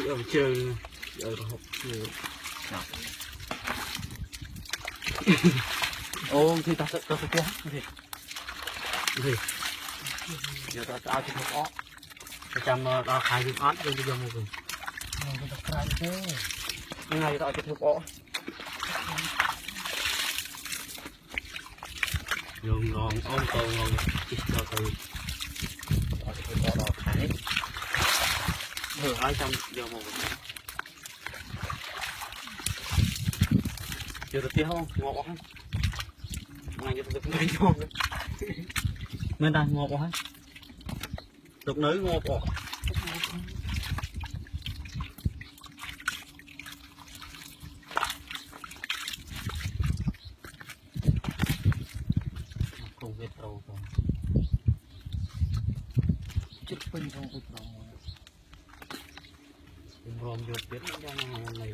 ở chơi ở học ô thì ta sẽ quá gì giờ ta ao trên một ó chăm đào khai dùng ớt lên bây giờ một người ngày ta trên một ó dùng ngon ôm tàu ngon chỉ cho tôi ở trên một ó đào khai thử 200 giờ một chưa được tiêu không ngọt không ngày cho được mấy ngon bên đây ngọt quá được nới ngọt quá cùng với trâu rồi chút bên trong cái trâu rôm vô biết nó này